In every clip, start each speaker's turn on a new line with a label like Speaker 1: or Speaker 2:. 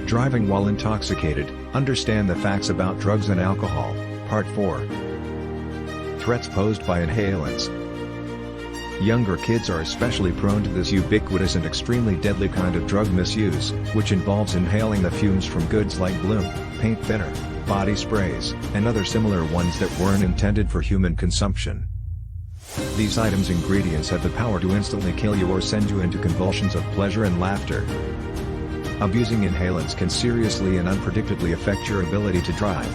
Speaker 1: Driving while intoxicated, understand the facts about drugs and alcohol, Part 4. Threats posed by inhalants. Younger kids are especially prone to this ubiquitous and extremely deadly kind of drug misuse, which involves inhaling the fumes from goods like bloom, paint thinner, body sprays, and other similar ones that weren't intended for human consumption. These items' ingredients have the power to instantly kill you or send you into convulsions of pleasure and laughter. Abusing inhalants can seriously and unpredictably affect your ability to drive.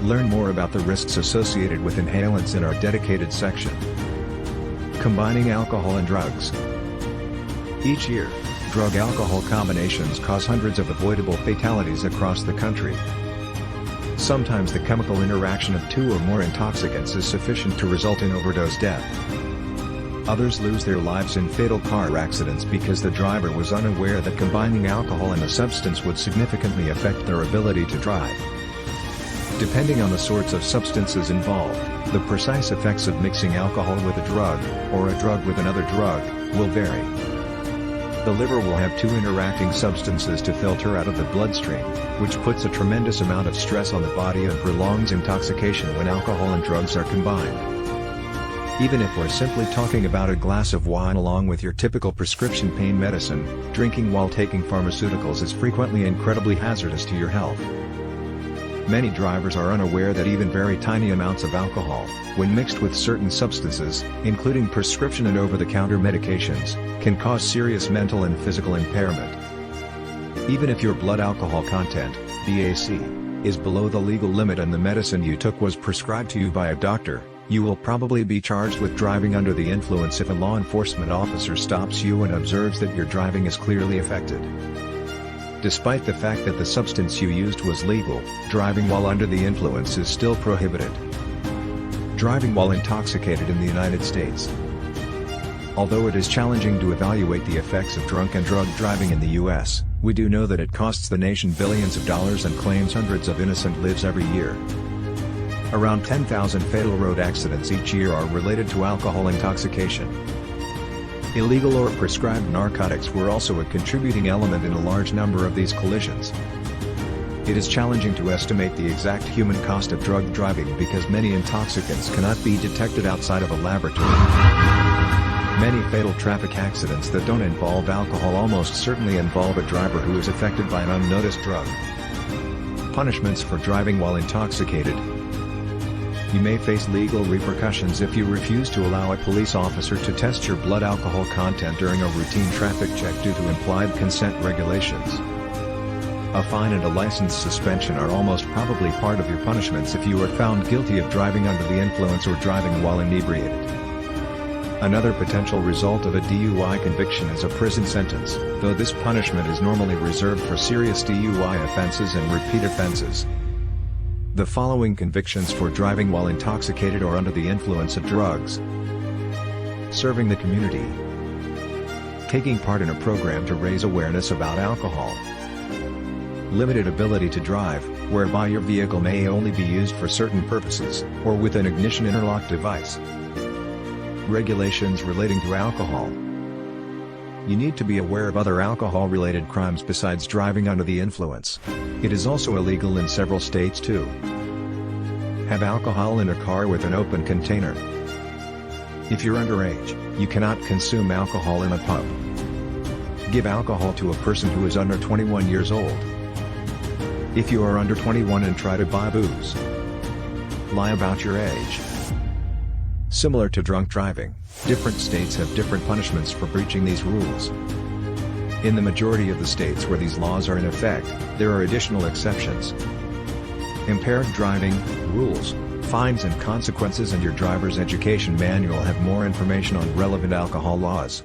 Speaker 1: Learn more about the risks associated with inhalants in our dedicated section. Combining alcohol and drugs. Each year, drug-alcohol combinations cause hundreds of avoidable fatalities across the country. Sometimes the chemical interaction of two or more intoxicants is sufficient to result in overdose death. Others lose their lives in fatal car accidents because the driver was unaware that combining alcohol and a substance would significantly affect their ability to drive. Depending on the sorts of substances involved, the precise effects of mixing alcohol with a drug, or a drug with another drug, will vary. The liver will have two interacting substances to filter out of the bloodstream, which puts a tremendous amount of stress on the body and prolongs intoxication when alcohol and drugs are combined. Even if we're simply talking about a glass of wine along with your typical prescription pain medicine, drinking while taking pharmaceuticals is frequently incredibly hazardous to your health. Many drivers are unaware that even very tiny amounts of alcohol, when mixed with certain substances, including prescription and over-the-counter medications, can cause serious mental and physical impairment. Even if your blood alcohol content, BAC, is below the legal limit and the medicine you took was prescribed to you by a doctor, you will probably be charged with driving under the influence if a law enforcement officer stops you and observes that your driving is clearly affected. Despite the fact that the substance you used was legal, driving while under the influence is still prohibited. Driving while intoxicated in the United States. Although it is challenging to evaluate the effects of drunk and drug driving in the U.S., we do know that it costs the nation billions of dollars and claims hundreds of innocent lives every year. Around 10,000 fatal road accidents each year are related to alcohol intoxication. Illegal or prescribed narcotics were also a contributing element in a large number of these collisions. It is challenging to estimate the exact human cost of drug driving because many intoxicants cannot be detected outside of a laboratory. Many fatal traffic accidents that don't involve alcohol almost certainly involve a driver who is affected by an unnoticed drug. Punishments for driving while intoxicated. You may face legal repercussions if you refuse to allow a police officer to test your blood alcohol content during a routine traffic check due to implied consent regulations. A fine and a license suspension are almost probably part of your punishments if you are found guilty of driving under the influence or driving while inebriated. Another potential result of a DUI conviction is a prison sentence, though this punishment is normally reserved for serious DUI offenses and repeat offenses. The following convictions for driving while intoxicated or under the influence of drugs. Serving the community. Taking part in a program to raise awareness about alcohol. Limited ability to drive, whereby your vehicle may only be used for certain purposes, or with an ignition interlock device. Regulations relating to alcohol. You need to be aware of other alcohol-related crimes besides driving under the influence. It is also illegal in several states too. Have alcohol in a car with an open container. If you're underage, you cannot consume alcohol in a pub. Give alcohol to a person who is under 21 years old. If you are under 21 and try to buy booze, lie about your age. Similar to drunk driving, different states have different punishments for breaching these rules. In the majority of the states where these laws are in effect, there are additional exceptions. Impaired driving, rules, fines and consequences, and your driver's education manual have more information on relevant alcohol laws.